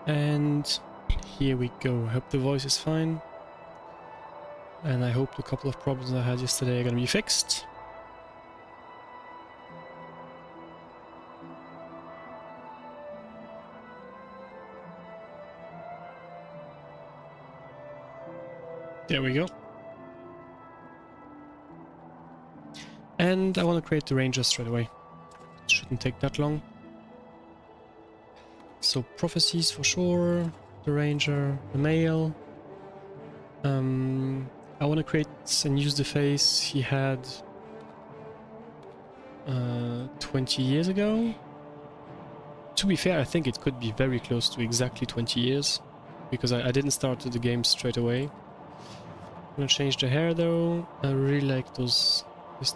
And here we go. I hope the voice is fine. And I hope a couple of problems I had yesterday are going to be fixed. There we go. And I want to create the ranger straight away. It shouldn't take that long. So prophecies for sure, the ranger, the male. I want to create and use the face he had 20 years ago. To be fair, I think it could be very close to exactly 20 years, because I didn't start the game straight away. I'm gonna change the hair though. I really like this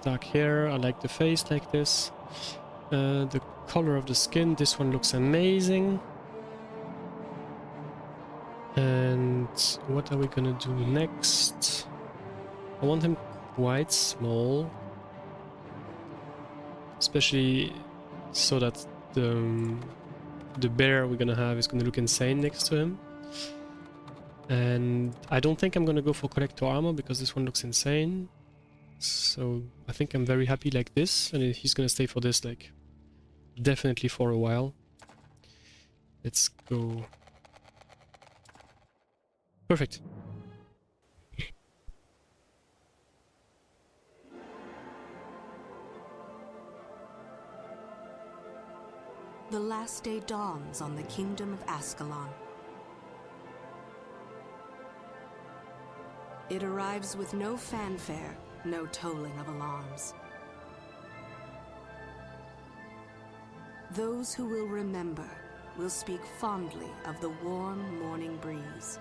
dark hair. I like the face like this. The color of the skin, this one looks amazing. And what are we gonna do next? I want him quite small, especially so that the bear we're gonna have is gonna look insane next to him. And I don't think I'm gonna go for collector armor because this one looks insane. So I think I'm very happy like this, and he's gonna stay for this, like, definitely for a while. Let's go. Perfect. The last day dawns on the kingdom of Ascalon. It arrives with no fanfare, no tolling of alarms. Those who will remember will speak fondly of the warm morning breeze.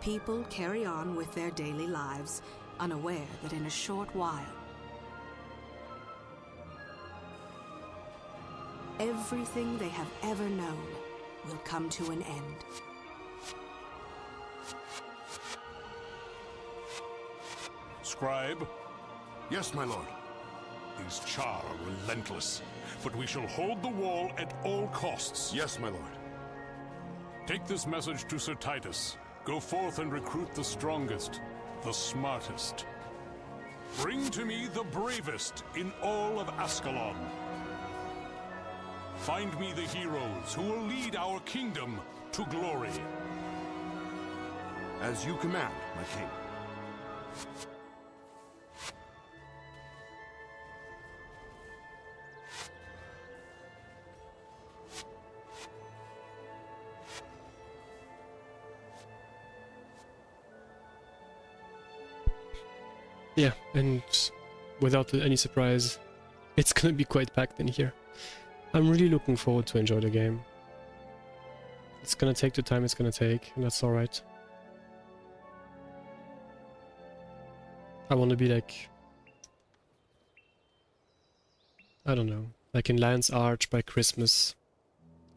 People carry on with their daily lives, unaware that in a short while, everything they have ever known will come to an end. Scribe? Yes, my lord. These Char are relentless, but we shall hold the wall at all costs. Yes, my lord. Take this message to Sir Titus. Go forth and recruit the strongest, the smartest. Bring to me the bravest in all of Ascalon. Find me the heroes who will lead our kingdom to glory. As you command, my king. Yeah, and without any surprise, it's gonna be quite packed in here. I'm really looking forward to enjoy the game. It's gonna take the time it's gonna take, and that's alright. I want to be like, I don't know, like in Lance Arch by Christmas.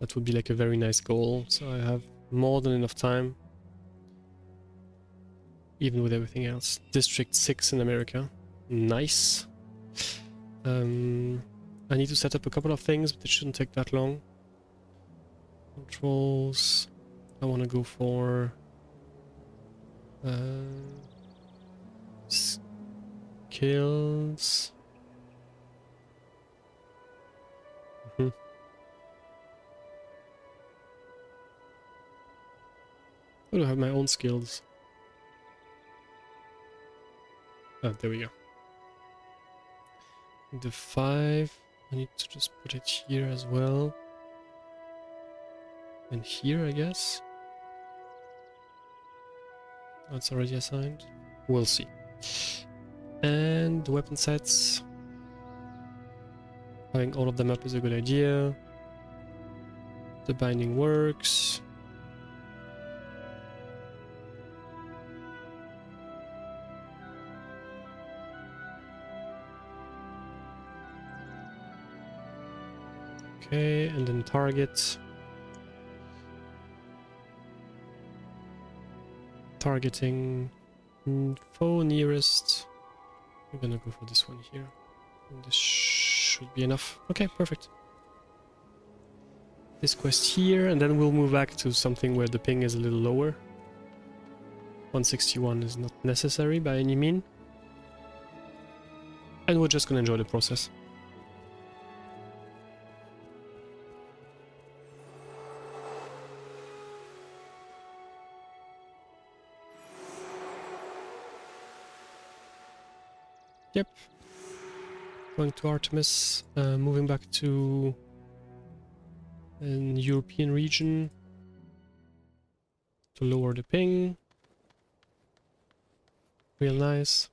That would be like a very nice goal, so I have more than enough time. Even with everything else. District 6 in America. Nice. I need to set up a couple of things, but it shouldn't take that long. Controls. I want to go for skills. I do have my own skills. Oh, there we go. The 5, I need to just put it here as well. And here, I guess. That's already assigned. We'll see. And the weapon sets. Having all of them up is a good idea. The binding works. Okay, and then target. Targeting foe nearest. I'm gonna go for this one here. And this should be enough. Okay, perfect. This quest here, and then we'll move back to something where the ping is a little lower. 161 is not necessary by any mean. And we're just gonna enjoy the process. Yep. Going to Artemis, moving back to an European region to lower the ping. Real nice.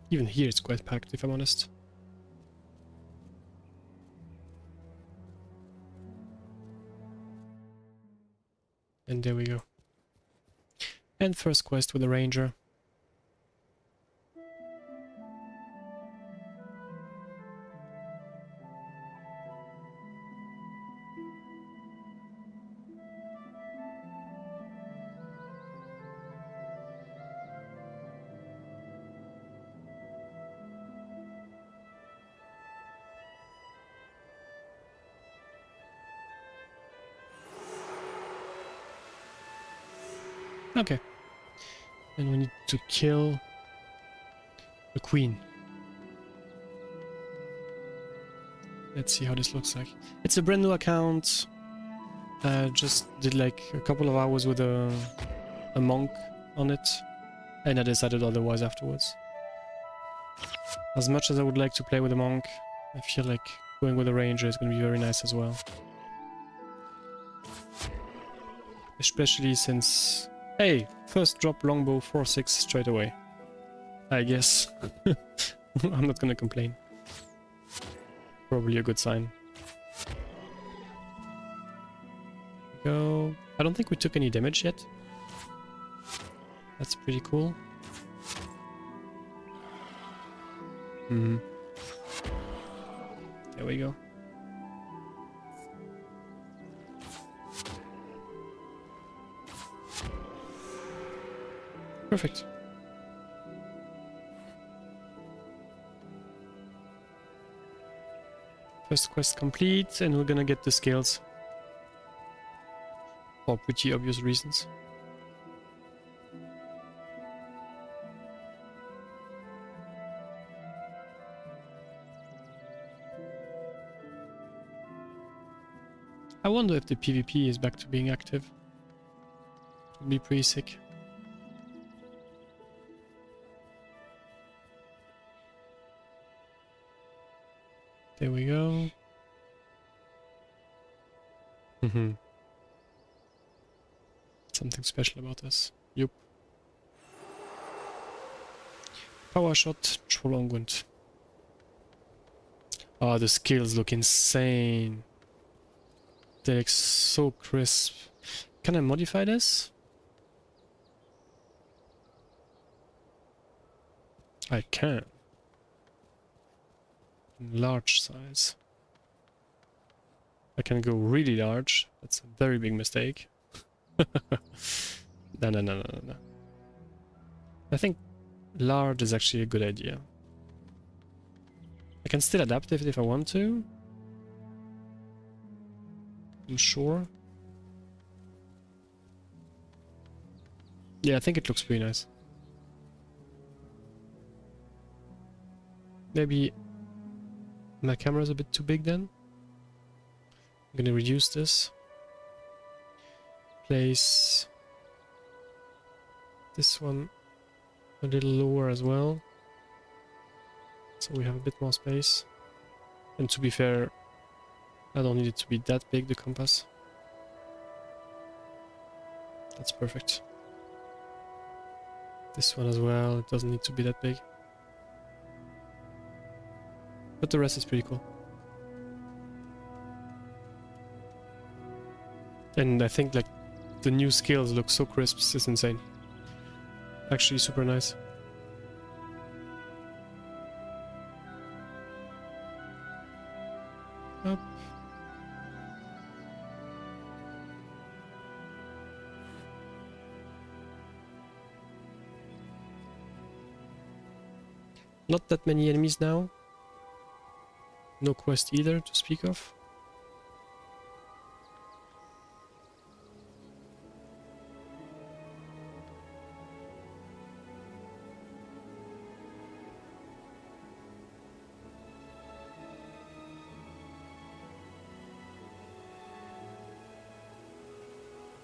Even here it's quite packed, if I'm honest. And there we go. And first quest with the ranger. Okay. And we need to kill the queen. Let's see how this looks like. It's a brand new account. Just did like a couple of hours with a monk on it. And I decided otherwise afterwards. As much as I would like to play with a monk, I feel like going with a ranger is going to be very nice as well. Especially since... Hey, first drop longbow 4-6 straight away. I guess. I'm not gonna complain. Probably a good sign. Go. I don't think we took any damage yet. That's pretty cool. There we go. Perfect. First quest complete, and we're gonna get the scales. For pretty obvious reasons. I wonder if the PvP is back to being active. It would be pretty sick. There we go. Something special about this. Yup. Power shot, Trollongund. Oh, the skills look insane. They look so crisp. Can I modify this? I can. Large size. I can go really large. That's a very big mistake. No. I think large is actually a good idea. I can still adapt it if I want to. I'm sure. Yeah, I think it looks pretty nice. Maybe my camera's a bit too big then. I'm gonna reduce this. Place this one a little lower as well. So we have a bit more space. And to be fair, I don't need it to be that big, the compass. That's perfect. This one as well, it doesn't need to be that big. But the rest is pretty cool. And I think like the new scales look so crisp, it's insane. Actually super nice. Up. Not that many enemies now. No quest either to speak of.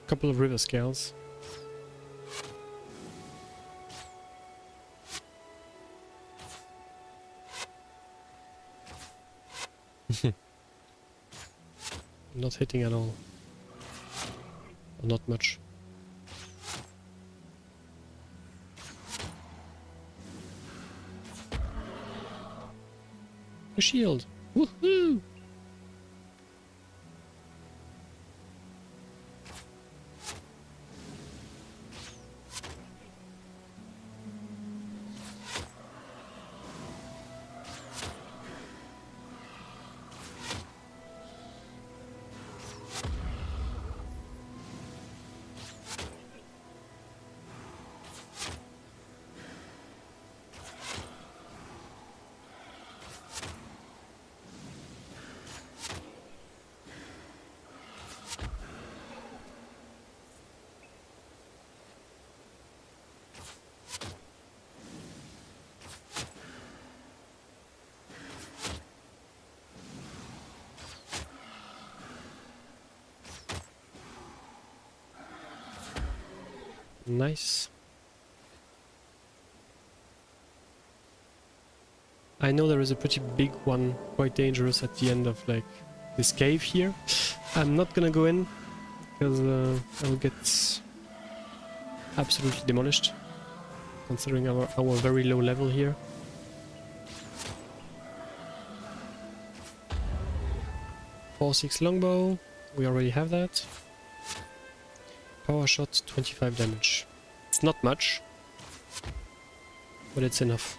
Couple of river scales. Not hitting at all. Or not much. A shield! Woohoo! Nice. I know there is a pretty big one, quite dangerous at the end of like this cave here. I'm not gonna go in because I will get absolutely demolished, considering our very low level here. .46 longbow, we already have that. Power shot, 25 damage. It's not much, but it's enough.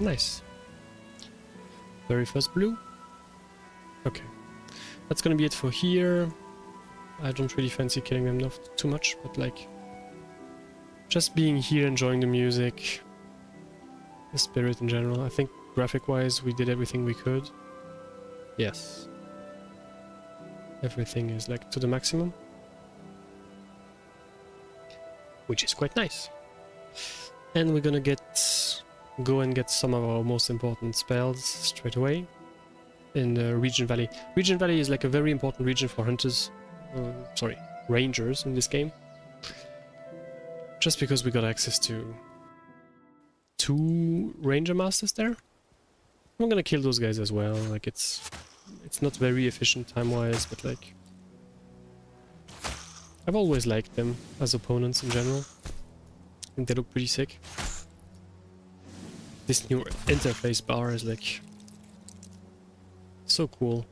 Nice. Very first blue. Okay. That's gonna be it for here. I don't really fancy killing them too much, but like... just being here, enjoying the music, the spirit in general. I think graphic-wise we did everything we could. Yes. Everything is like to the maximum. Which is quite nice. And we're gonna go and get some of our most important spells straight away in the Region Valley. Region Valley is like a very important region for hunters, sorry, rangers in this game. Just because we got access to 2 ranger masters there. I'm gonna kill those guys as well. Like it's not very efficient time-wise, but like I've always liked them as opponents in general. I think they look pretty sick. This new interface bar is like so cool.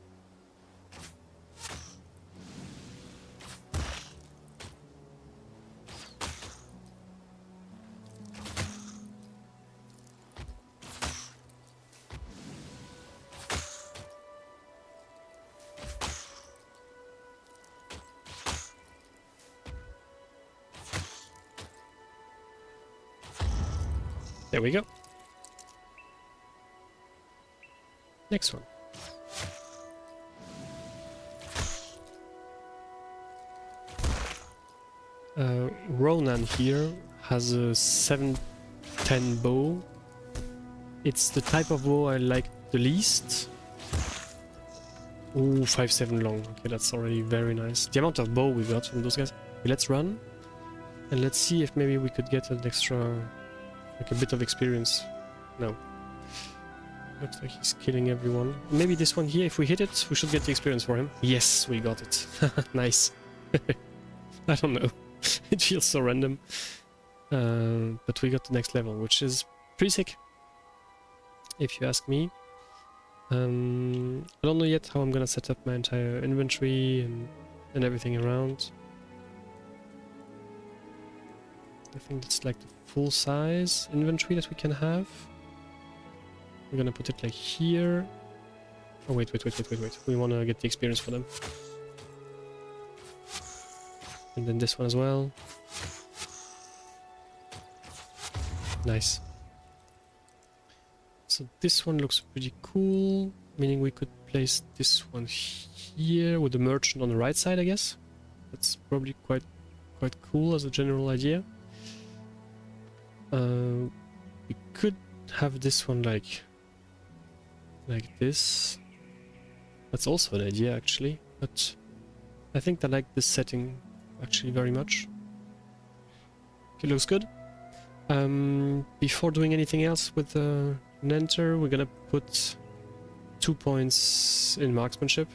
There we go. Next one. Ronan here has a 710 bow. It's the type of bow I like the least. Ooh, 5.7 long. Okay, that's already very nice. The amount of bow we got from those guys. Okay, let's run. And let's see if maybe we could get an extra... like a bit of experience. No. Looks like he's killing everyone. Maybe this one here, if we hit it, we should get the experience for him. Yes, we got it. Nice. I don't know. It feels so random. But we got the next level, which is pretty sick, if you ask me. I don't know yet how I'm gonna set up my entire inventory and everything around. I think that's like the full size inventory that we can have. We're gonna put it like here. Oh wait. We wanna get the experience for them. And then this one as well. Nice. So this one looks pretty cool, meaning we could place this one here with the merchant on the right side, I guess. That's probably quite cool as a general idea. We could have this one like this. That's also an idea actually, but I think I like this setting actually very much. It looks good. Before doing anything else with Nenter, we're gonna put 2 points in marksmanship,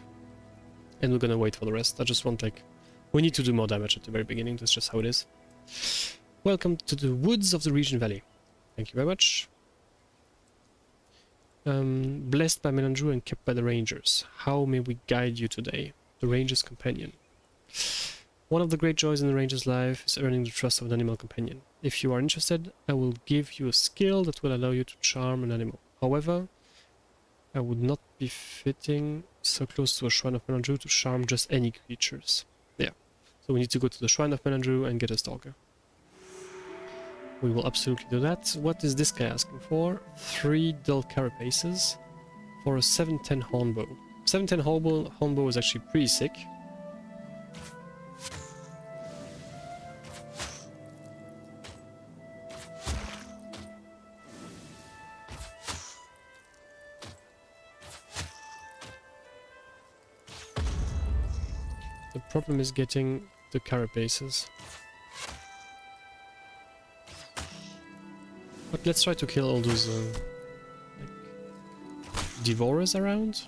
and we're gonna wait for the rest. I just want we need to do more damage at the very beginning. That's just how it is. Welcome to the woods of the Region Valley. Thank you very much. Blessed by Melandru and kept by the Rangers. How may we guide you today? The Ranger's Companion. One of the great joys in the Ranger's life is earning the trust of an animal companion. If you are interested, I will give you a skill that will allow you to charm an animal. However, I would not be fitting so close to a Shrine of Melandru to charm just any creatures. Yeah, so we need to go to the Shrine of Melandru and get a stalker. We will absolutely do that. What is this guy asking for? 3 dull carapaces for a 710 hornbow. 710 hornbow is actually pretty sick. The problem is getting the carapaces. But let's try to kill all those devourers around.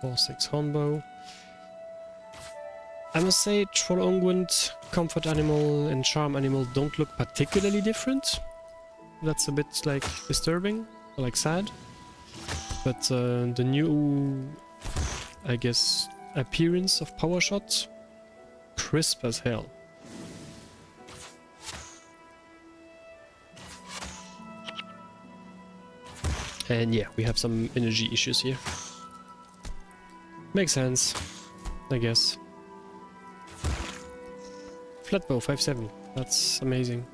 Four, 6 hornbow. I must say, Troll Unguent, Comfort Animal and Charm Animal don't look particularly different. That's a bit disturbing, or sad. But the new, I guess, appearance of Power Shot, crisp as hell. And yeah, we have some energy issues here. Makes sense, I guess. Flatbow 5.7, that's amazing.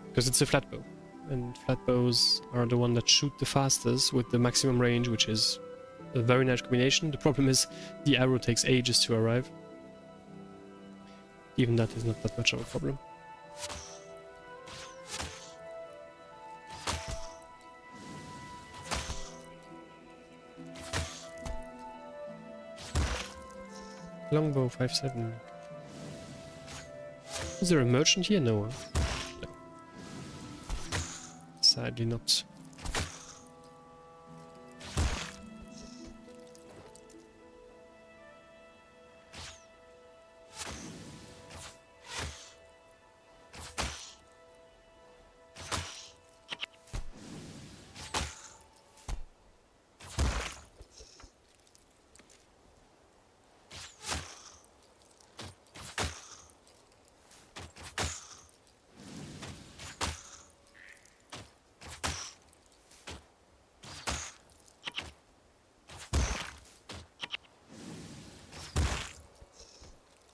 Because it's a flatbow. And flatbows are the one that shoot the fastest with the maximum range, which is a very nice combination. The problem is the arrow takes ages to arrive. Even that is not that much of a problem. Longbow 5.7. Is there a merchant here? No. No. Sadly not.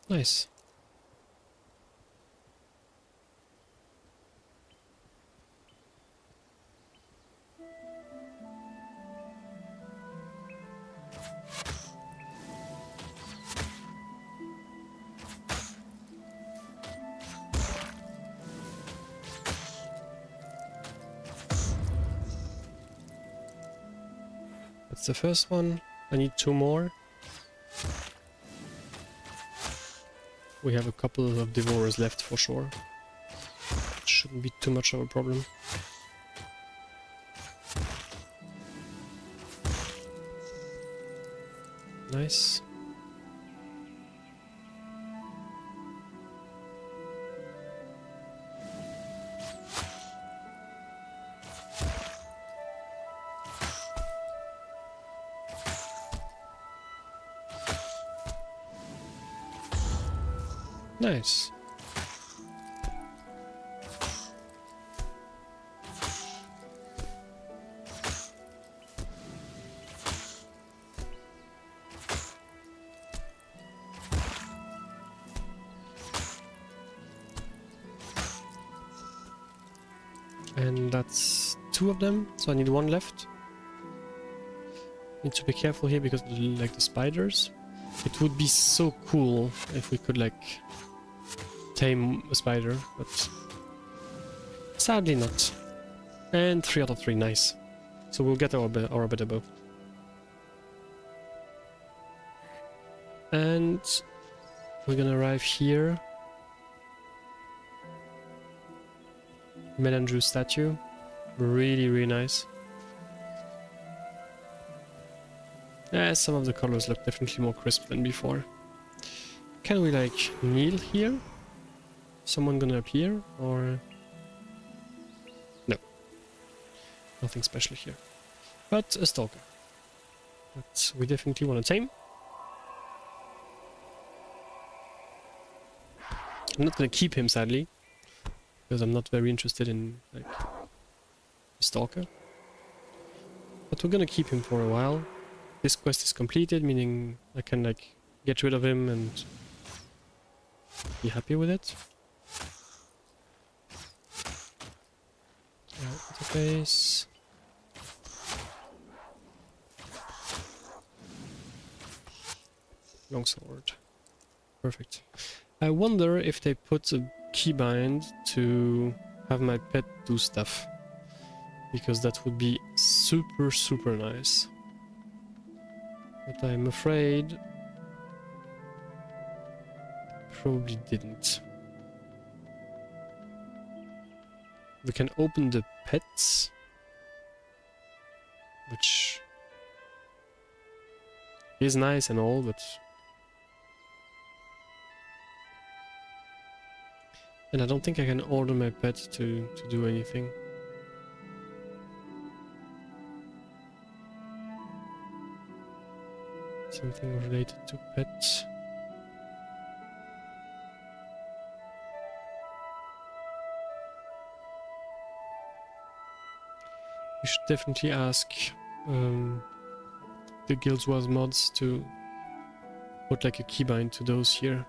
Nice. That's the first one. I need 2 more. We have a couple of devourers left for sure. Shouldn't be too much of a problem. Nice. Nice. And that's 2 of them, so I need 1 left. Need to be careful here because of like the spiders. It would be so cool if we could like tame a spider, but sadly not. And 3 out of 3, nice. So we'll get our better bow. And we're gonna arrive here. Melandrew statue. Really, really nice. Yeah, some of the colors look definitely more crisp than before. Can we like kneel here? Someone gonna appear or no? Nothing special here. But a stalker. That we definitely want to tame. I'm not gonna keep him sadly, because I'm not very interested in like a stalker. But we're gonna keep him for a while. This quest is completed, meaning I can like get rid of him and be happy with it. Interface. Longsword. Perfect. I wonder if they put a keybind to have my pet do stuff, because that would be super, super nice. But I'm afraid probably didn't. We can open the pets, which is nice and all, but and I don't think I can order my pet to do anything. Something related to pets. We should definitely ask the Guild Wars mods to put like a keybind to those here.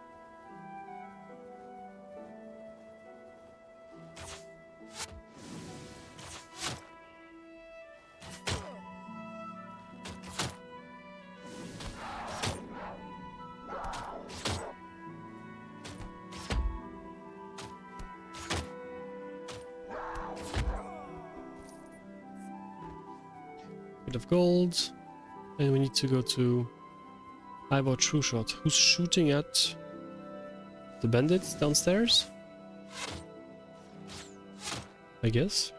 Bit of gold, and we need to go to Ivor Trueshot, who's shooting at the bandits downstairs, I guess.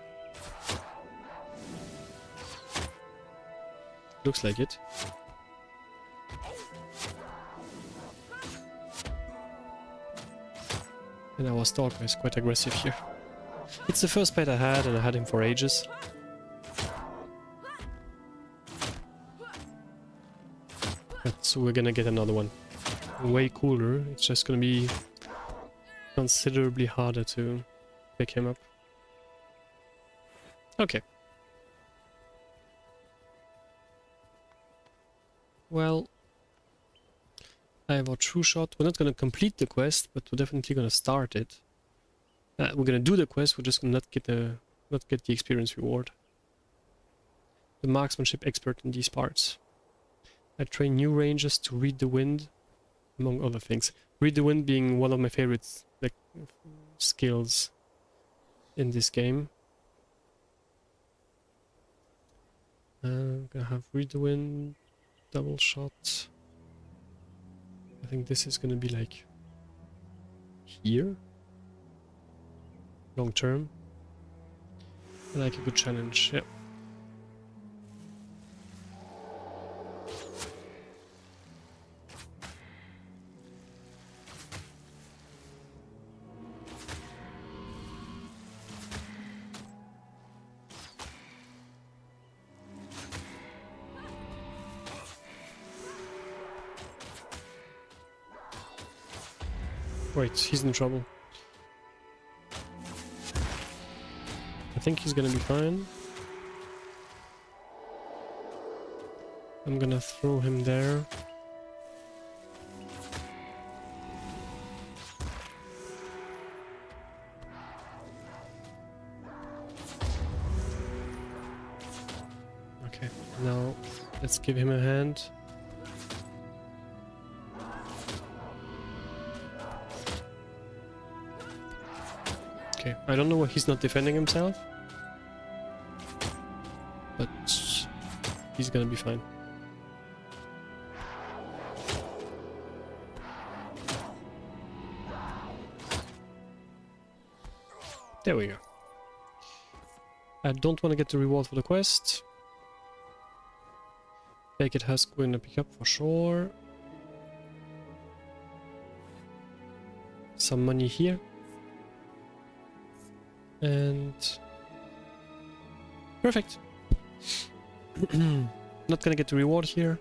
Looks like it. And our stalker is quite aggressive here. It's the first pet I had, and I had him for ages. So we're gonna get another one. Way cooler, it's just gonna be considerably harder to pick him up. Okay. Well, I have our true shot. We're not gonna complete the quest, but we're definitely gonna start it. We're gonna do the quest, we're just gonna not get the experience reward. The marksmanship expert in these parts. I train new rangers to read the wind, among other things. Read the wind being one of my favorite like skills in this game. I'm gonna have read the wind, double shot. I think this is gonna be like here, long term. I like a good challenge, yeah. Wait, he's in trouble. I think he's gonna be fine. I'm gonna throw him there. Okay, now let's give him a hand. Okay, I don't know why he's not defending himself, but he's gonna be fine. There we go. I don't want to get the reward for the quest. Baked husk we're gonna pick up for sure. Some money here. And perfect. Not gonna get the reward here.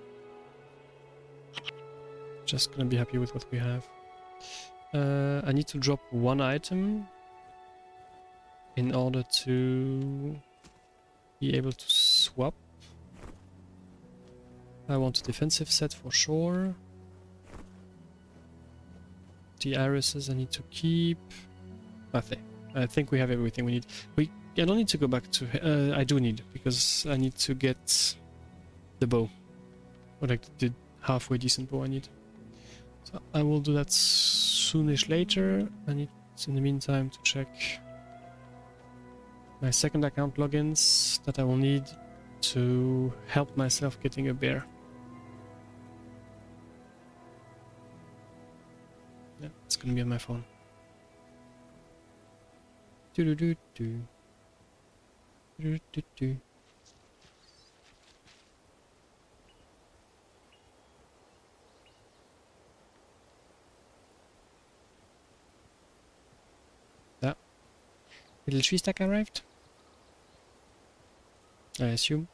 Just gonna be happy with what we have. I need to drop one item in order to be able to swap. I want a defensive set for sure. The irises I need to keep. Nothing. I think we have everything we need. I don't need to go back to... I do need, because I need to get the bow. Or like the halfway decent bow I need. So I will do that soonish later. I need, in the meantime, to check my second account logins that I will need to help myself getting a bear. Yeah, it's gonna be on my phone. Do do do do. Do do do. That little tree stack arrived, I assume.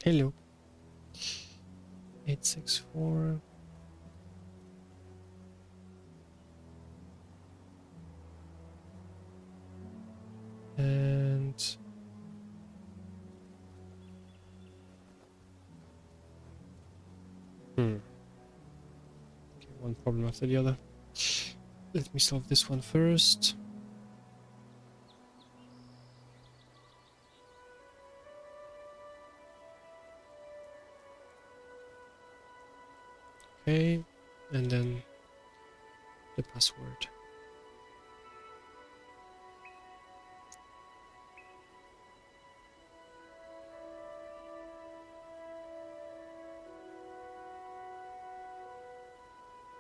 Hello. 864. And okay, one problem after the other. Let me solve this one first. Okay, and then the password.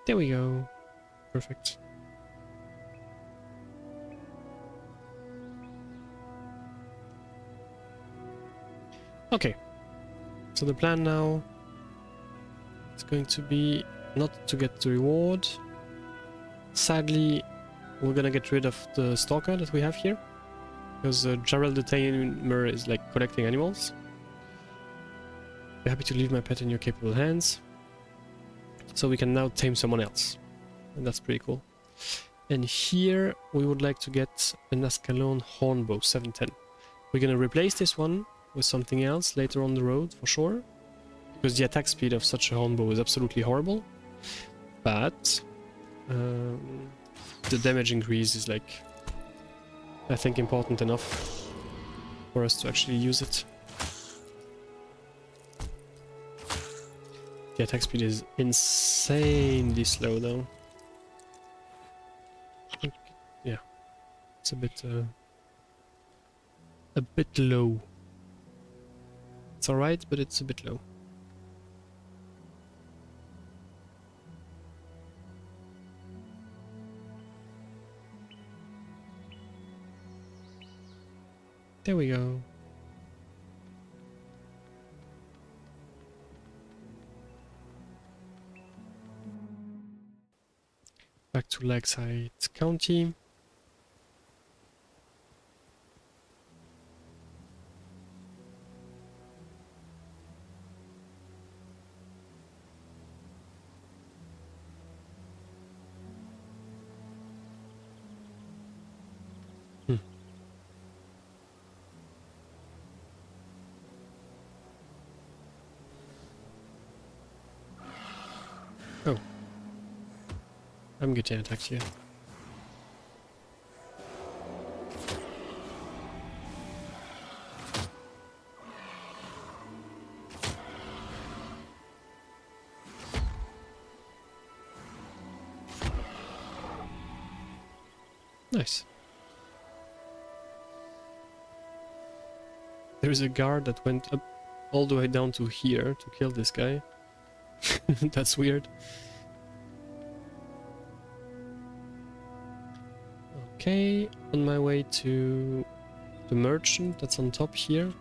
There we go. Perfect. Okay. So the plan now is going to be not to get the reward. Sadly, we're gonna get rid of the stalker that we have here, because Gerald the Tamer is like collecting animals. I'm happy to leave my pet in your capable hands. So we can now tame someone else. And that's pretty cool. And here we would like to get an Ascalon Hornbow 710. We're gonna replace this one with something else later on the road for sure, because the attack speed of such a Hornbow is absolutely horrible. But the damage increase is like, I think, important enough for us to actually use it. The attack speed is insanely slow though. Yeah, it's a bit low. It's alright, but it's a bit low. There we go. Back to Lakeside County. Oh. I'm getting attacked here. Nice. There is a guard that went up all the way down to here to kill this guy. That's weird. Okay, on my way to the merchant that's on top here.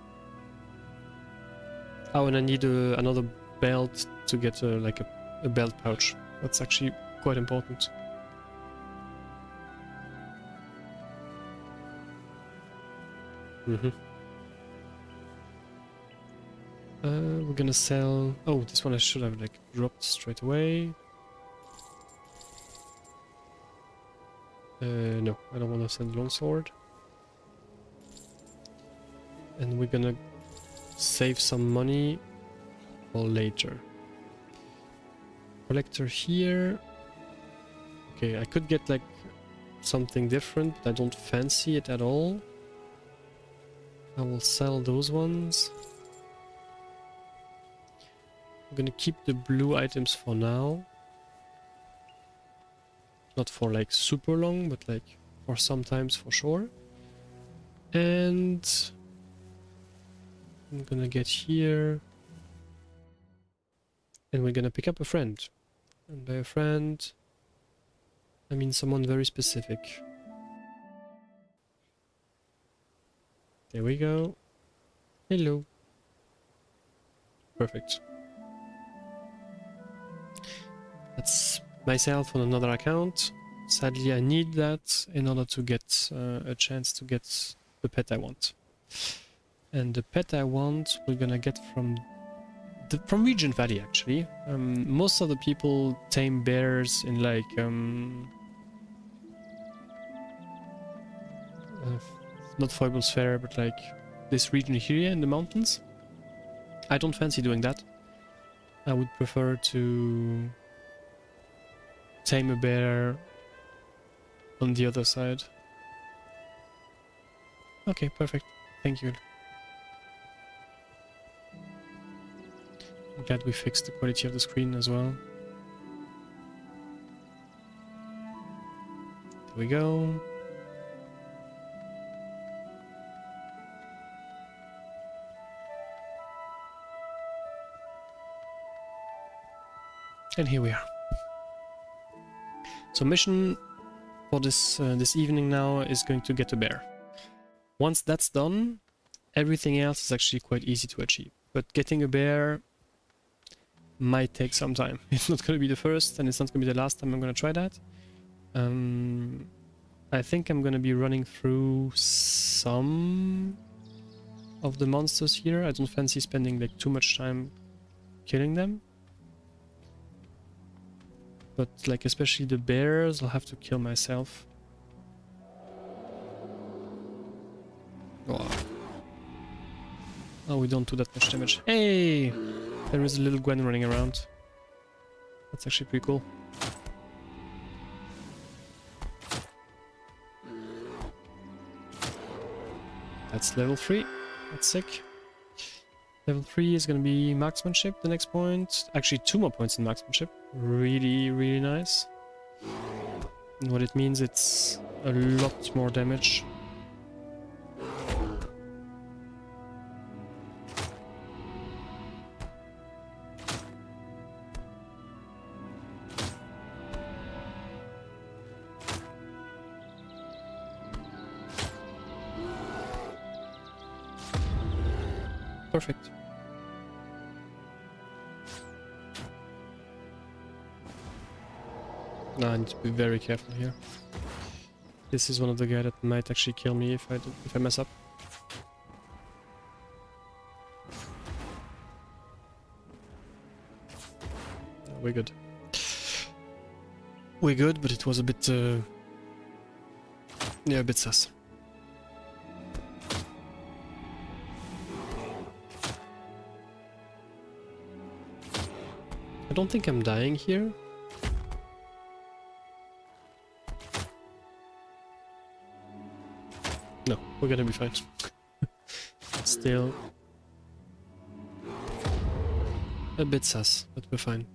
Oh, and I need another belt to get like a belt pouch. That's actually quite important. We're gonna sell... Oh, this one I should have like dropped straight away. No, I don't want to sell the longsword. And we're gonna save some money for later. Collector here. Okay, I could get like something different, but I don't fancy it at all. I will sell those ones. I'm gonna keep the blue items for now. Not for like super long, but like for sometimes for sure. And I'm gonna get here. And we're gonna pick up a friend. And by a friend, I mean someone very specific. There we go. Hello. Perfect. That's myself on another account. Sadly, I need that in order to get a chance to get the pet I want. And the pet I want, we're gonna get from Regent Valley, actually. Most of the people tame bears in like not Foibles Fair, but like this region here in the mountains. I don't fancy doing that. I would prefer to tame a bear on the other side. Okay, perfect. Thank you. I'm glad we fixed the quality of the screen as well. There we go. And here we are. So mission for this this evening now is going to get a bear. Once that's done, everything else is actually quite easy to achieve. But getting a bear might take some time. It's not going to be the first, and it's not going to be the last time I'm going to try that. I think I'm going to be running through some of the monsters here. I don't fancy spending like too much time killing them. But like especially the bears, I'll have to kill myself. Oh, we don't do that much damage. Hey! There is a little Gwen running around. That's actually pretty cool. That's level 3. That's sick. Level 3 is gonna be marksmanship, the next point. Actually, 2 more points in marksmanship. Really, really nice. And what it means, it's a lot more damage. Perfect. Now I need to be very careful here. This is one of the guys that might actually kill me if I mess up. No, we're good. We're good, but it was a bit yeah, a bit sus. I don't think I'm dying here. No, we're gonna be fine. Still a bit sus, but we're fine.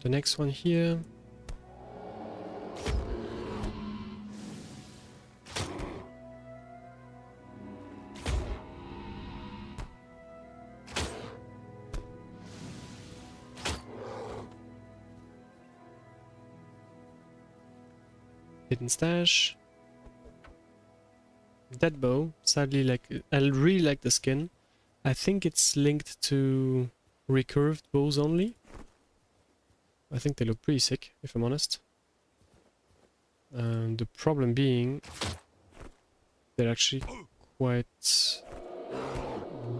The next one here. Hidden stash. Dead bow. Sadly, like I really like the skin. I think it's linked to recurved bows only. I think they look pretty sick, if I'm honest. The problem being, they're actually quite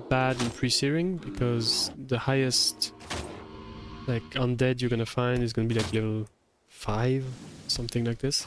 bad in pre-searing, because the highest like undead you're gonna find is gonna be like level 5, something like this.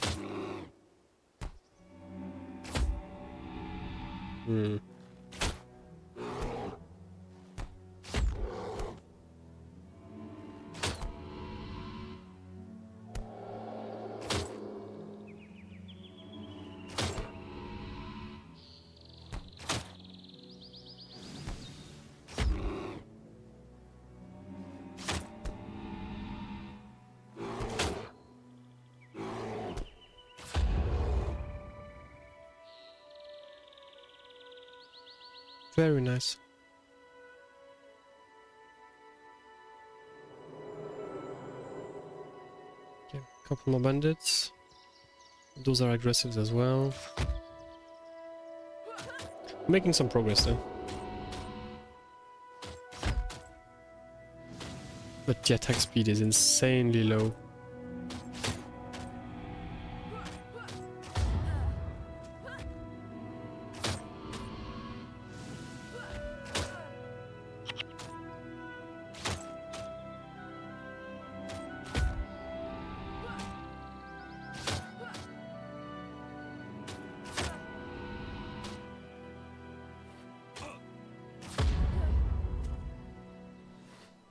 Very nice. Okay, couple more bandits. Those are aggressives as well. Making some progress though. But the attack speed is insanely low.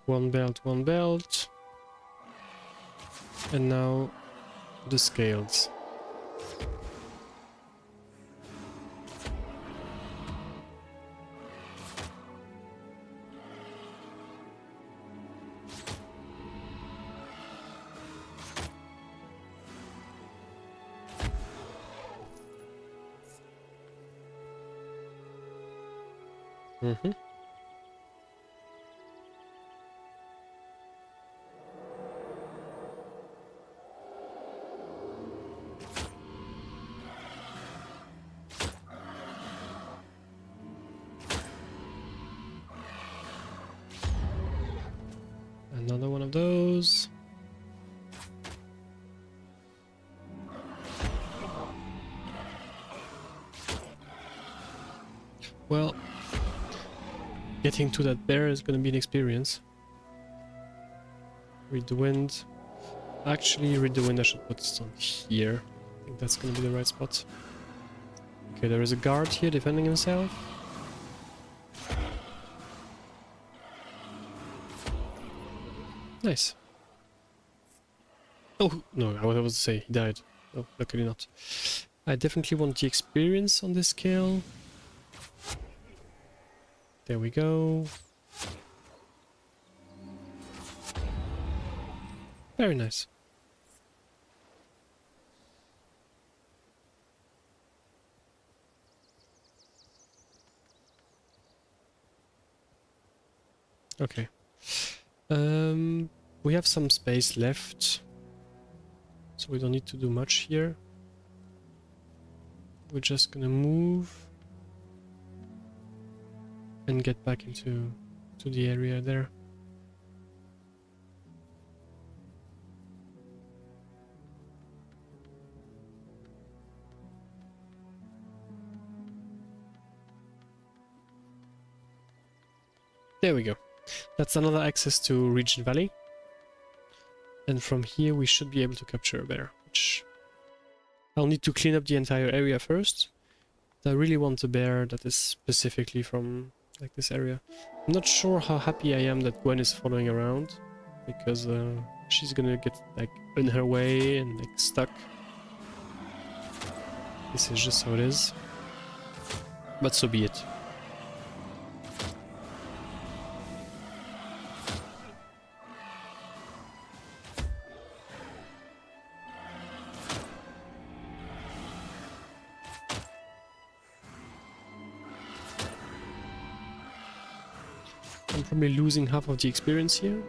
One belt, one belt. And now the scales. Mm-hmm. Another one of those. Well, getting to that bear is going to be an experience. Read the wind. Actually, read the wind, I should put it on here. I think that's going to be the right spot. Okay, there is a guard here defending himself. Nice. Oh, no, I was about to say he died. Oh, luckily not. I definitely want the experience on this kill. There we go. Very nice. Okay. We have some space left, so we don't need to do much here. We're just gonna move and get back into the area there. There we go. That's another access to Regent Valley. And from here we should be able to capture a bear, which I'll need to clean up the entire area first. I really want a bear that is specifically from like this area. I'm not sure how happy I am that Gwen is following around, because she's gonna get like in her way and like stuck. This is just how it is. But so be it. I'm probably losing half of the experience here.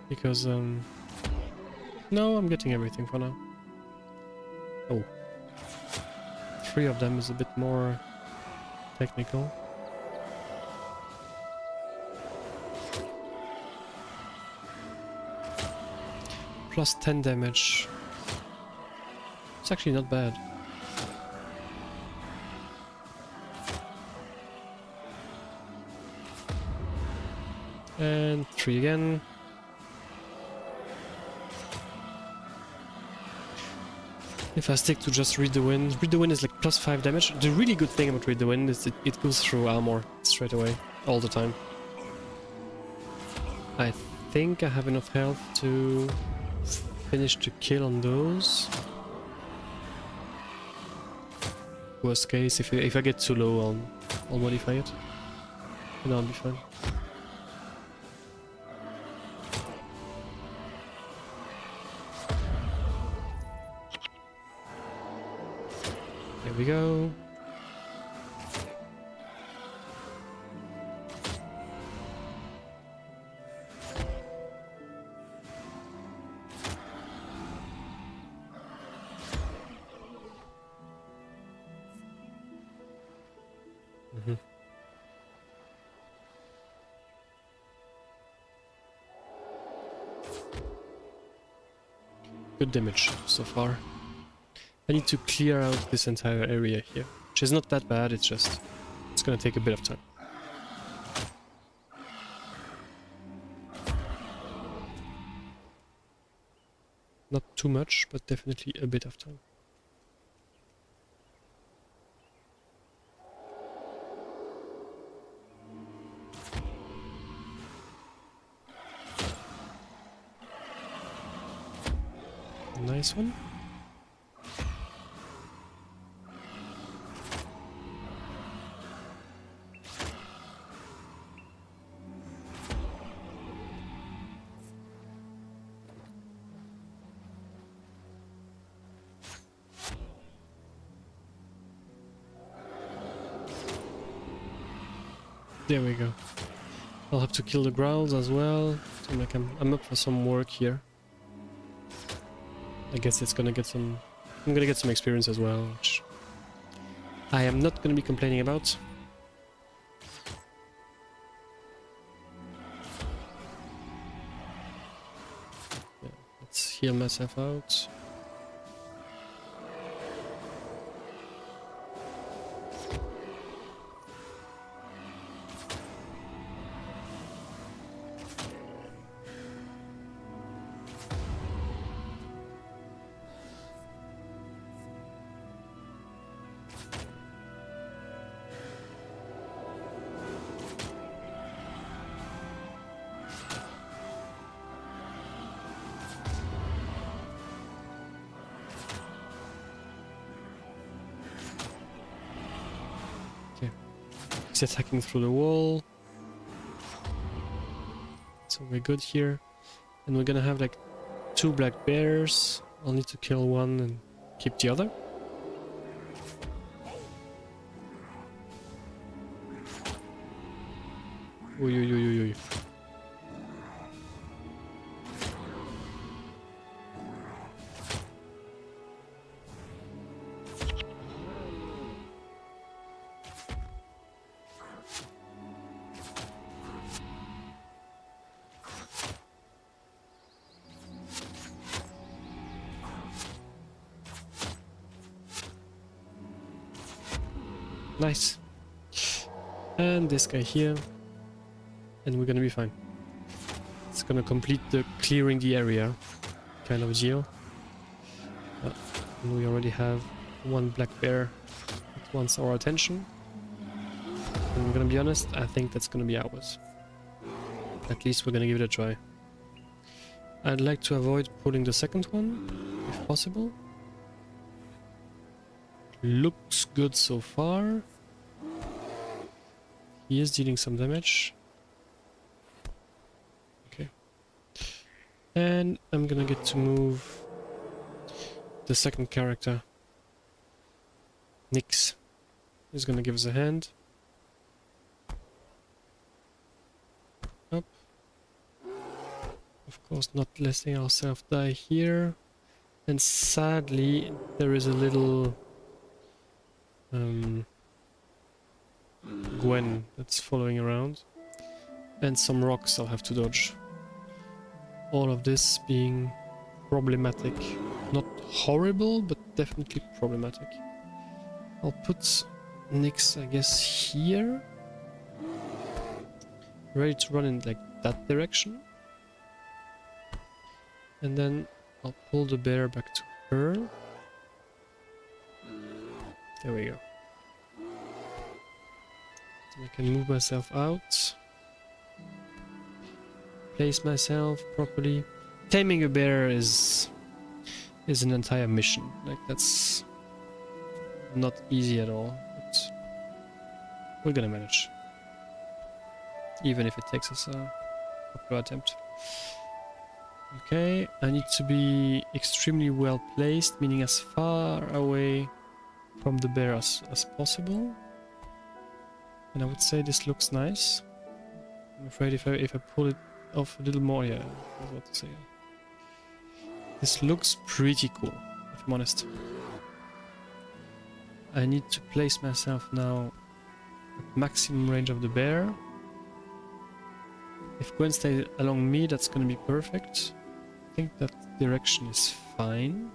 Because, no, I'm getting everything for now. Oh. 3 of them is a bit more technical. Plus 10 damage. It's actually not bad. And 3 again. If I stick to just Read the Wind is like plus 5 damage. The really good thing about Read the Wind is it goes through armor straight away, all the time. I think I have enough health to finish the kill on those. Worst case, if I get too low, I'll modify it. And I'll be fine. There we go. Good damage so far. I need to clear out this entire area here, which is not that bad, it's gonna take a bit of time. Not too much, but definitely a bit of time. Nice one. There we go. I'll have to kill the growls as well. So like I'm up for some work here. I guess it's gonna get some... I'm gonna get some experience as well, which I am not gonna be complaining about. Yeah, let's heal myself out. He's attacking through the wall. So we're good here. And we're gonna have like 2 black bears. I'll need to kill one and keep the other. Oi, oi, oi, oi, oi. Nice. And this guy here. And we're gonna be fine. It's gonna complete the clearing the area kind of deal. And we already have one black bear that wants our attention. And I'm gonna be honest, I think that's gonna be ours. At least we're gonna give it a try. I'd like to avoid pulling the second one, if possible. Looks good so far. He is dealing some damage. Okay. And I'm gonna get to move the second character. Nyx is gonna give us a hand. Up. Of course, not letting ourselves die here. And sadly, there is a little Gwen that's following around. And some rocks I'll have to dodge. All of this being problematic. Not horrible, but definitely problematic. I'll put Nyx, I guess, here. Ready to run in like that direction. And then I'll pull the bear back to her. There we go. So I can move myself out. Place myself properly. Taming a bear is an entire mission. Like, that's not easy at all. But we're gonna manage. Even if it takes us a couple attempt. Okay, I need to be extremely well placed, meaning as far away from the bear as possible. And I would say this looks nice. I'm afraid if I pull it off a little more, yeah, I was about to say. This looks pretty cool, if I'm honest. I need to place myself now at maximum range of the bear. If Gwen stays along me, that's gonna be perfect. I think that direction is fine.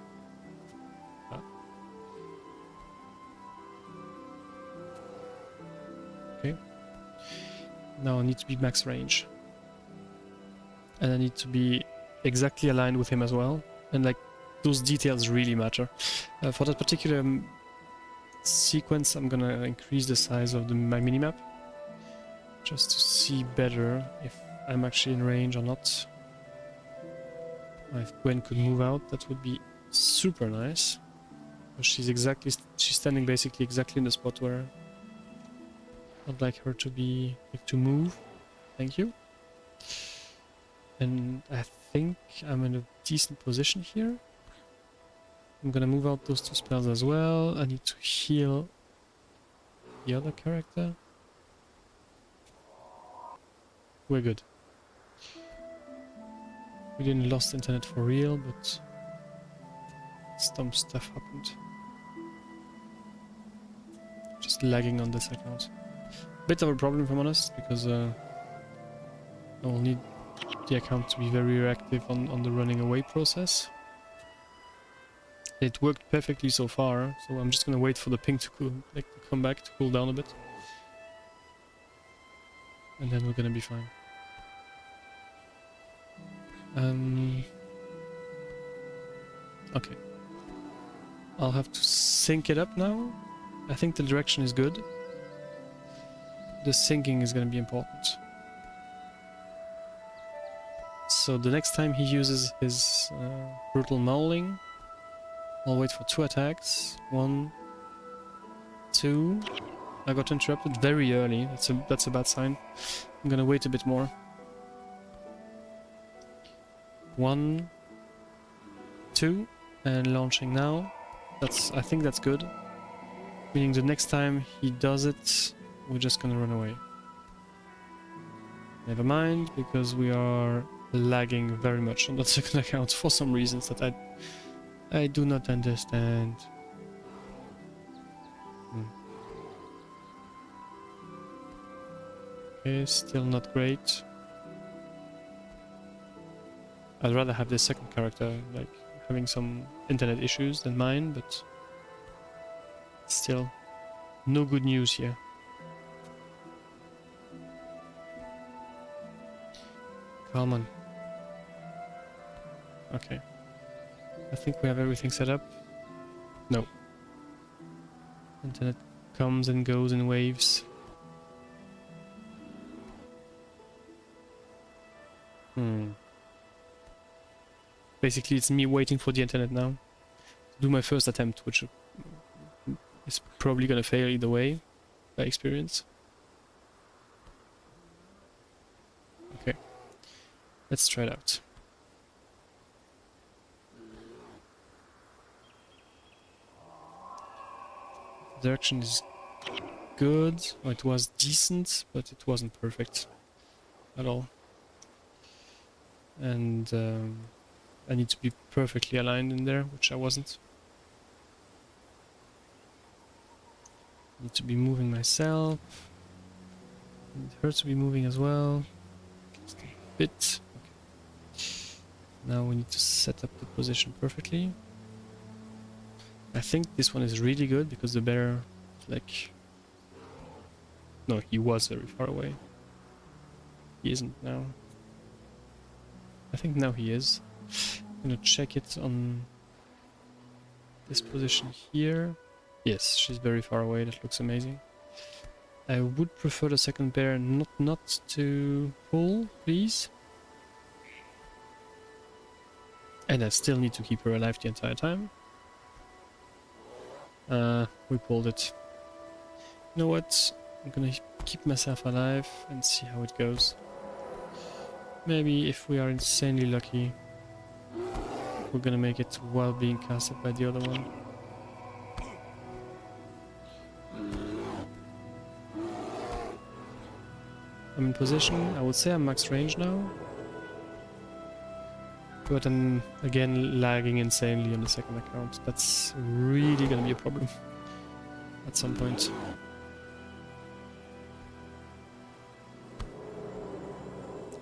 Okay. Now I need to be max range. And I need to be exactly aligned with him as well. And like, those details really matter. For that particular sequence, I'm gonna increase the size of my minimap. Just to see better if I'm actually in range or not. If Gwen could move out, that would be super nice. She's standing basically exactly in the spot where I'd like her to move. Thank you. And I think I'm in a decent position here. I'm gonna move out those two spells as well. I need to heal the other character. We're good. We didn't lost internet for real, but some stuff happened. Just lagging on this account. Bit of a problem, if I'm honest, because I will need the account to be very reactive on the running away process. It worked perfectly so far, so I'm just gonna wait for the ping to come back to cool down a bit. And then we're gonna be fine. Okay. I'll have to sync it up now. I think the direction is good. The syncing is going to be important. So the next time he uses his brutal mauling, I'll wait for 2 attacks. 1, 2. I got interrupted very early. That's a bad sign. I'm gonna wait a bit more. 1, 2, and launching now. I think that's good. Meaning the next time he does it, we're just gonna run away. Never mind, because we are lagging very much on that second account for some reasons that I do not understand. Okay, still not great. I'd rather have this second character, like, having some internet issues than mine, but still, no good news here. Come on. Okay. I think we have everything set up. No. Internet comes and goes in waves. Basically, it's me waiting for the internet now to do my first attempt, which is probably gonna fail either way, by experience. Okay. Let's try it out. The direction is good, or it was decent, but it wasn't perfect at all. And I need to be perfectly aligned in there, which I wasn't. Need to be moving myself. Need her to be moving as well. Just a bit. Okay. Now we need to set up the position perfectly. I think this one is really good because the bear, like... No, he was very far away. He isn't now. I think now he is. I'm gonna check it on this position here. Yes, she's very far away. That looks amazing. I would prefer the second bear not to pull, please. And I still need to keep her alive the entire time. We pulled it. You know what? I'm gonna keep myself alive and see how it goes. Maybe if we are insanely lucky, we're gonna make it while being casted by the other one. I'm in position. I would say I'm max range now. But I'm again lagging insanely on the second account. That's really gonna be a problem at some point.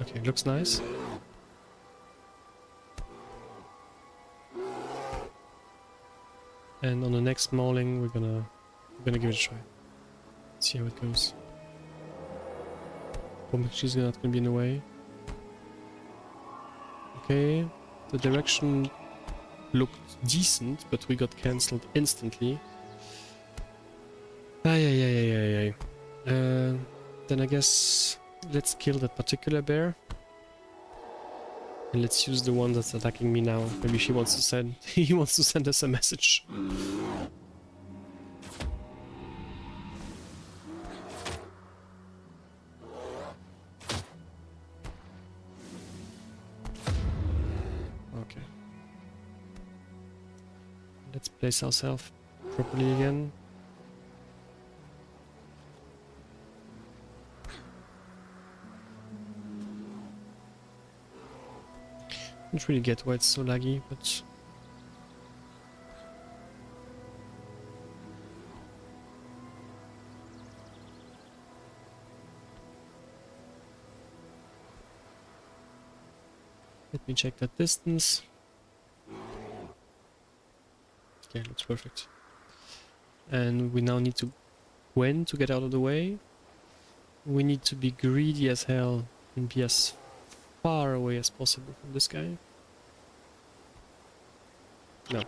Okay, looks nice. And on the next mauling, we're gonna give it a try. See how it goes. Hope she's not gonna be in the way. Okay, the direction looked decent, but we got cancelled instantly. Then I guess let's kill that particular bear. And let's use the one that's attacking me now. Maybe she wants to send he wants to send us a message. Okay. Let's place ourselves properly again. I don't really get why it's so laggy, but... Let me check that distance. Okay, looks perfect. And we now need to... When to get out of the way? We need to be greedy as hell and be as far away as possible from this guy. No.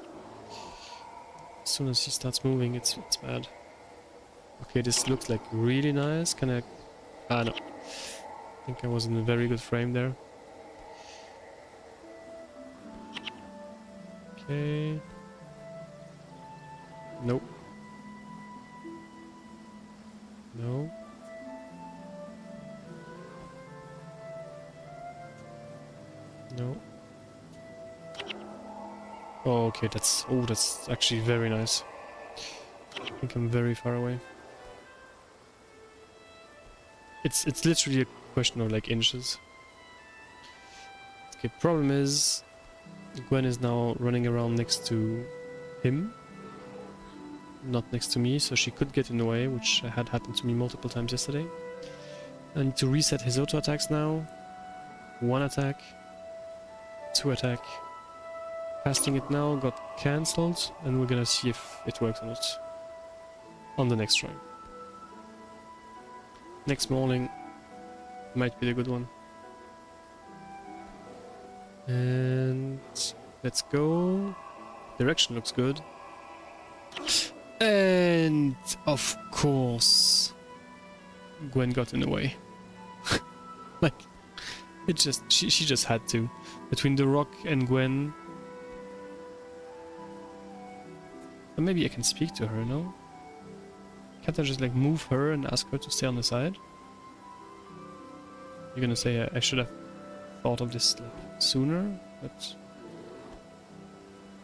As soon as he starts moving, it's bad. Okay, this looks like really nice. Can I... Ah, no. I think I was in a very good frame there. Okay. Nope. No. No. Oh, okay, that's actually very nice. I think I'm very far away. It's literally question of like inches. Okay, problem is Gwen is now running around next to him, not next to me, so she could get in the way, which had happened to me multiple times yesterday. I need to reset his auto attacks now. 1 attack, 2 attack. Casting it now got cancelled, and we're gonna see if it works or not on the next try. Next morning might be the good one. And let's go. Direction looks good. And of course Gwen got in the way. Like it just she just had to. Between the rock and Gwen. And maybe I can speak to her, no? Can't I just like move her and ask her to stay on the side? You're gonna say I should have thought of this like sooner, but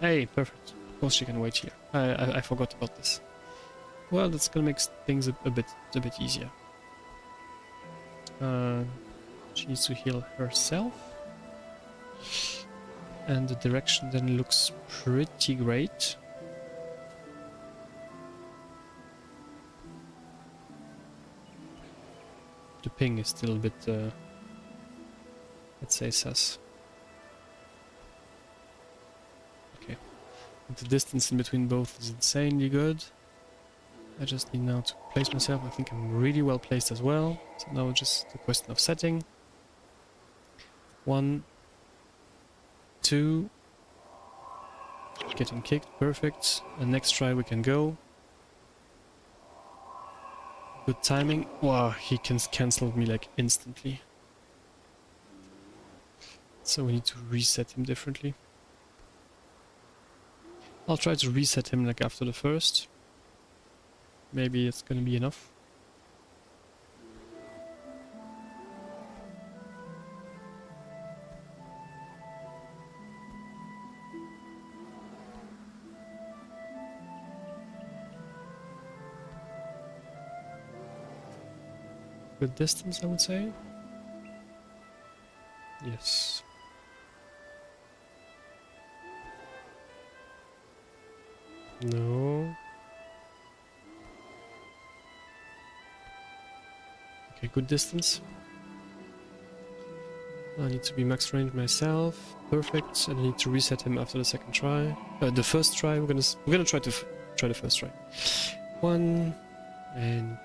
hey, perfect. Of course she can wait here. I forgot about this. Well, that's gonna make things a bit easier. She needs to heal herself, and the direction then looks pretty great. The ping is still a bit, let's say, sus. Okay. The distance in between both is insanely good. I just need now to place myself. I think I'm really well placed as well. So now it's just a question of setting. 1, 2. Getting kicked, perfect. And next try we can go. Good timing. Wow, he can cancel me like instantly. So we need to reset him differently. I'll try to reset him like after the first. Maybe it's gonna be enough. Good distance, I would say. Yes. No. Okay, good distance. I need to be max range myself. Perfect. And I need to reset him after the second try. The first try. We're gonna try the first try. 1 and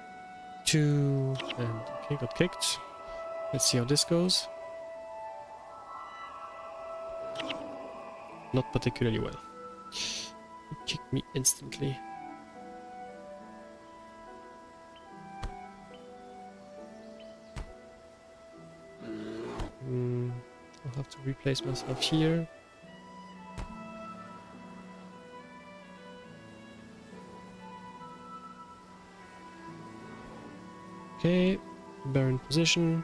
2 and okay, got kicked. Let's see how this goes. Not particularly well. He kicked me instantly. I'll have to replace myself here. Okay, Baron position.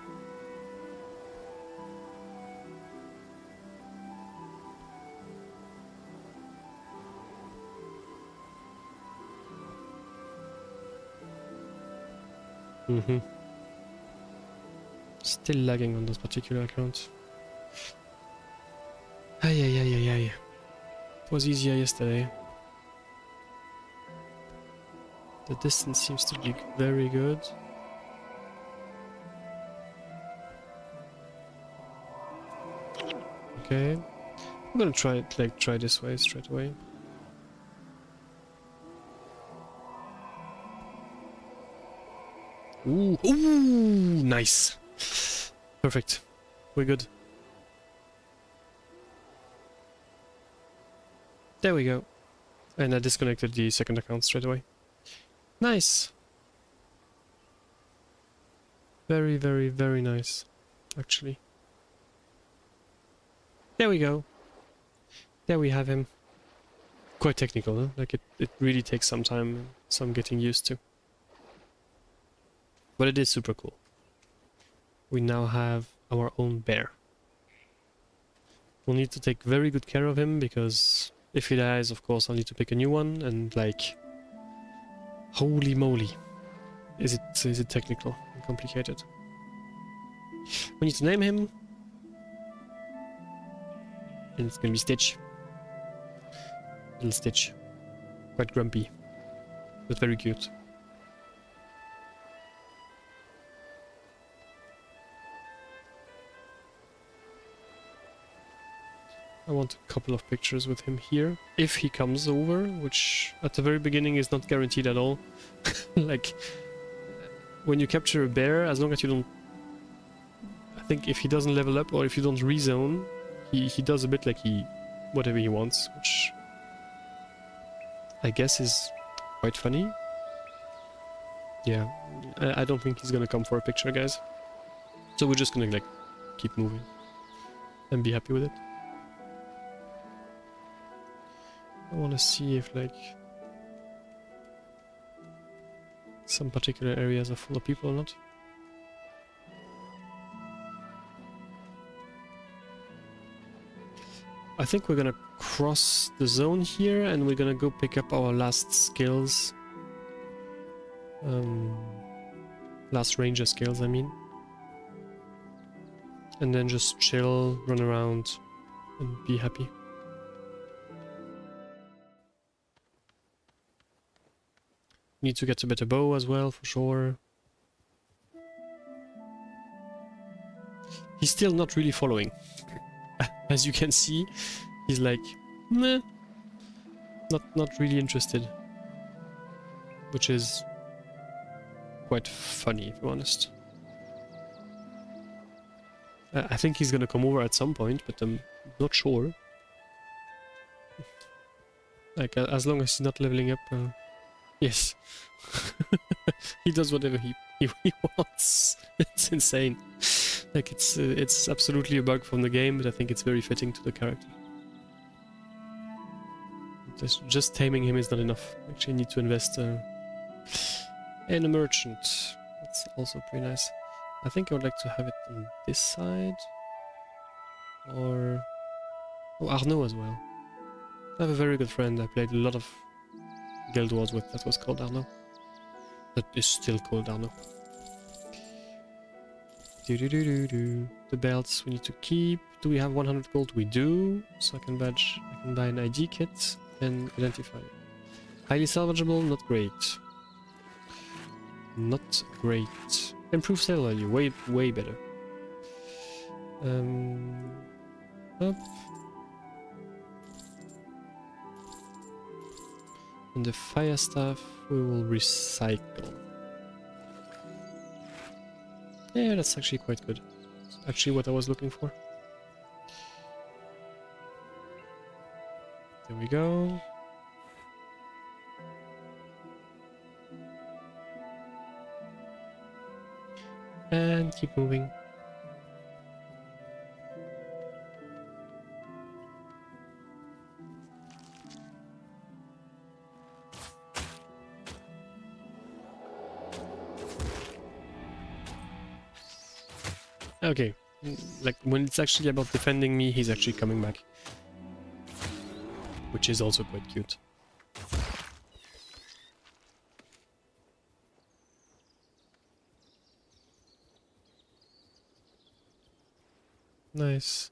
Still lagging on this particular account. Ay. It was easier yesterday. The distance seems to be very good. Okay, I'm gonna try this way straight away. Ooh, nice. Perfect. We're good. There we go. And I disconnected the second account straight away. Nice. Very, very, very nice, actually. There we go. There we have him. Quite technical, huh? Like it really takes some time, some getting used to. But it is super cool. We now have our own bear. We'll need to take very good care of him, because if he dies, of course, I'll need to pick a new one, and like... Holy moly. Is it technical and complicated. We need to name him. And it's gonna be Stitch. Little Stitch. Quite grumpy, but very cute. I want a couple of pictures with him here. If he comes over, which at the very beginning is not guaranteed at all. Like, when you capture a bear, as long as you don't... I think if he doesn't level up or if you don't rezone, he does a bit like whatever he wants, which I guess is quite funny. Yeah, I don't think he's gonna come for a picture, guys. So we're just gonna like keep moving and be happy with it. I want to see if like some particular areas are full of people or not. I think we're gonna cross the zone here and we're gonna go pick up our last skills. Last ranger skills, I mean. And then just chill, run around, and be happy. Need to get a better bow as well, for sure. He's still not really following. As you can see, he's like, meh, not really interested. Which is quite funny, if I'm honest. I think he's gonna come over at some point, but I'm not sure. Like, as long as he's not leveling up... Yes. He does whatever he wants. It's insane. Like, it's absolutely a bug from the game, but I think it's very fitting to the character. Just taming him is not enough. Actually, need to invest in a merchant. That's also pretty nice. I think I would like to have it on this side. Or... Oh, Arnaud as well. I have a very good friend I played a lot of Guild Wars with that was called Arnaud. That is still called Arnaud. The belts we need to keep. Do we have 100 gold? We do. So I can buy an ID kit and identify. Highly salvageable, not great. Not great. Improve sale value, way better. Up. And the fire staff we will recycle. Yeah, that's actually quite good. It's actually what I was looking for. There we go. And keep moving. Okay, like when it's actually about defending me, he's actually coming back. Which is also quite cute. Nice.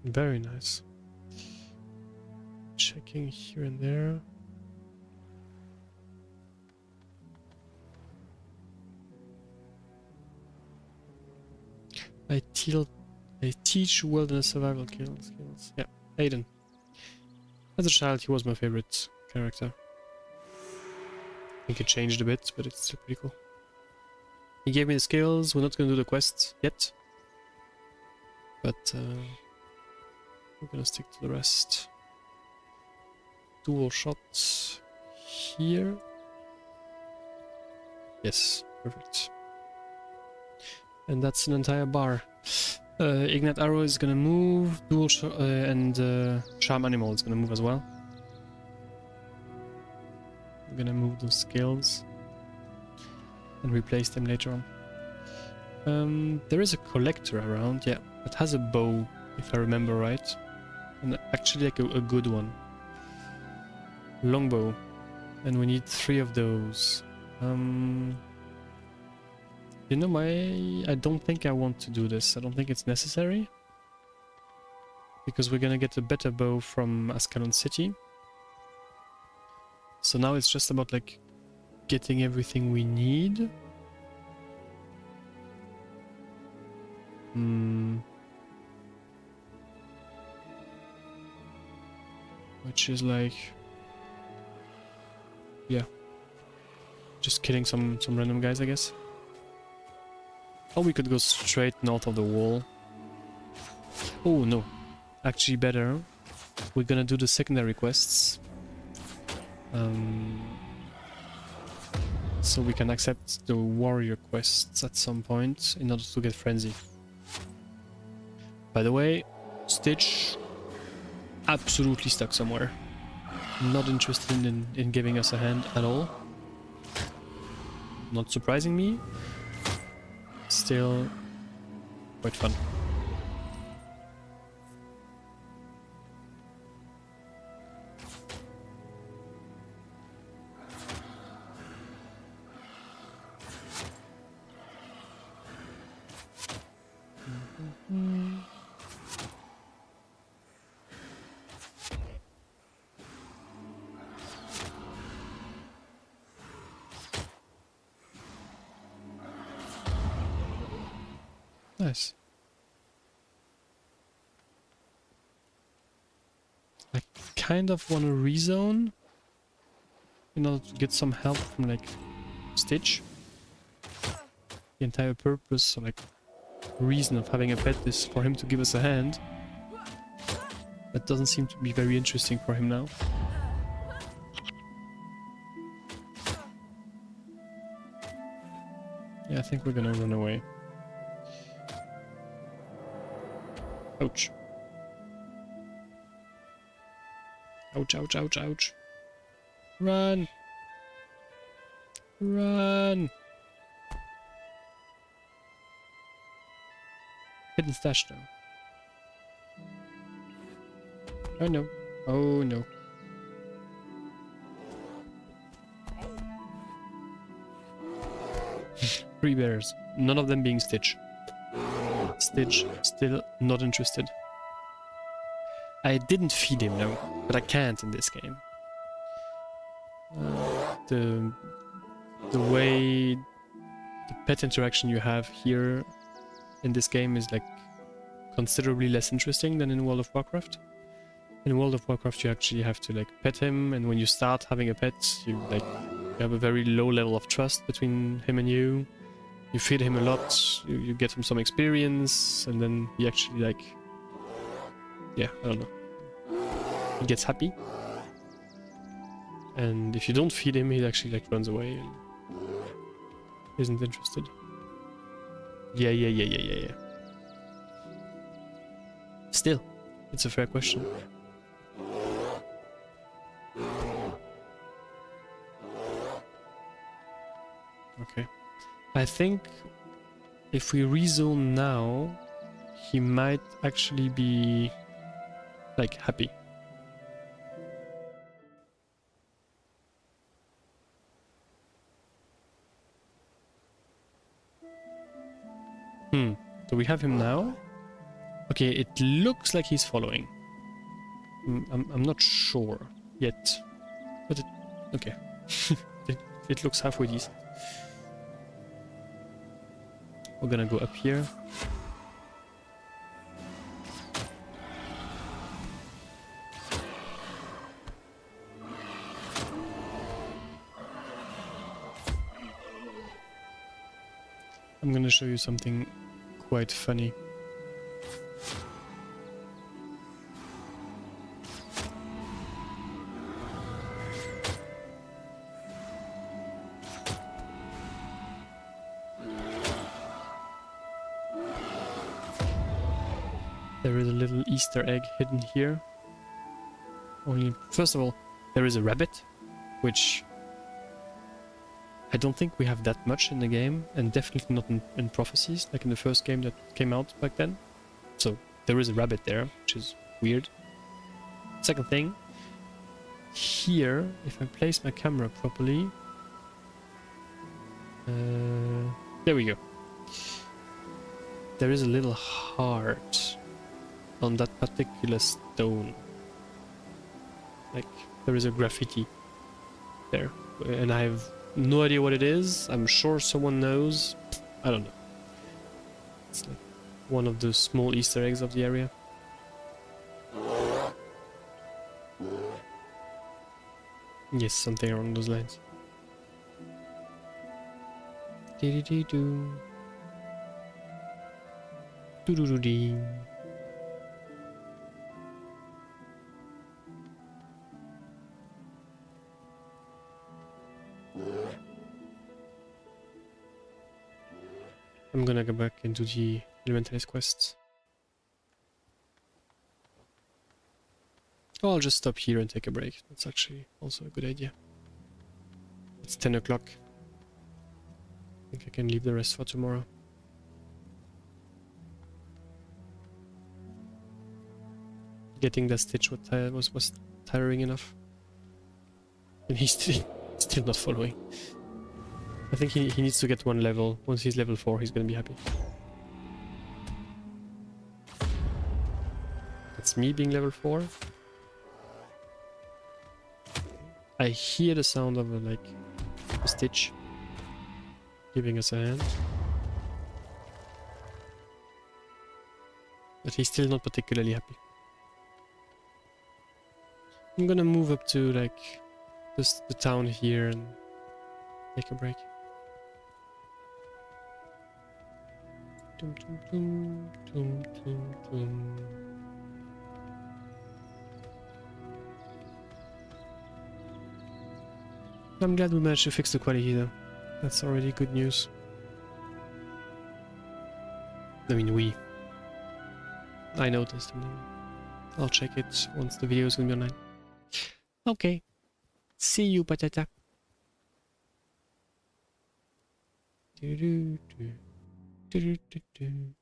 Very nice. Checking here and there. I teach wilderness survival skills. Yeah, Aiden. As a child, he was my favorite character. I think it changed a bit, but it's still pretty cool. He gave me the skills. We're not going to do the quest yet. But we're gonna stick to the rest. Dual shots here. Yes, perfect. And that's an entire bar. Ignite Arrow is gonna move, and Charm Animal is gonna move as well. I'm gonna move those skills and replace them later on. There is a collector around, yeah, that has a bow, if I remember right. And actually like a good one. Longbow. And we need 3 of those. You know, I don't think I want to do this. I don't think it's necessary. Because we're gonna get a better bow from Ascalon City. So now it's just about like getting everything we need. Which is like, yeah, just killing some random guys, I guess. Or we could go straight north of the wall. Oh no, actually better. We're gonna do the secondary quests. So we can accept the warrior quests at some point in order to get frenzy. By the way, Stitch absolutely stuck somewhere. Not interested in giving us a hand at all. Not surprising me. Still quite fun. Nice. I kind of want to rezone in order to get some help from like Stitch. The entire purpose or like reason of having a pet is for him to give us a hand. That doesn't seem to be very interesting for him now. Yeah, I think we're gonna run away. Ouch. Ouch, ouch, ouch, ouch. Run! Run! Hidden stash though. Oh no. Oh no. 3 bears. None of them being Stitch. Stitch, still not interested. I didn't feed him, no, but I can't in this game. The way the pet interaction you have here in this game is like considerably less interesting than in World of Warcraft. In World of Warcraft you actually have to like pet him, and when you start having a pet you have a very low level of trust between him and you. You feed him a lot, you get him some experience, and then he actually like, yeah, I don't know. He gets happy. And if you don't feed him, he actually like runs away and isn't interested. Yeah. Still, it's a fair question. Okay. I think if we rezone now, he might actually be like happy. Do we have him now? Okay, it looks like he's following. I'm not sure yet, but okay. it looks halfway decent. We're gonna go up here. I'm gonna show you something quite funny. There is a little Easter egg hidden here. Only, first of all, there is a rabbit, which I don't think we have that much in the game, and definitely not in Prophecies, like in the first game that came out back then. So there is a rabbit there, which is weird. Second thing, here, if I place my camera properly, there we go. There is a little heart on that particular stone. Like, there is a graffiti there, and I have no idea what it is. I'm sure someone knows. I don't know. It's like one of the small Easter eggs of the area. Yes, something along those lines. Dee-dee-dee-doo. Doo-doo-doo-dee. I'm gonna go back into the Elementalist quests. Oh, I'll just stop here and take a break. That's actually also a good idea. It's 10 o'clock. I think I can leave the rest for tomorrow. Getting the stitch was tiring enough. And he's still not following. I think he needs to get one level. Once he's level 4, he's gonna be happy. That's me being level 4. I hear the sound of like a stitch giving us a hand. But he's still not particularly happy. I'm gonna move up to like the town here and take a break. Dum, dum, dum, dum, dum, dum. I'm glad we managed to fix the quality though. That's already good news. I mean, I noticed, and I'll check it once the video is gonna be online. Okay. See you, patata. Do do do do do do.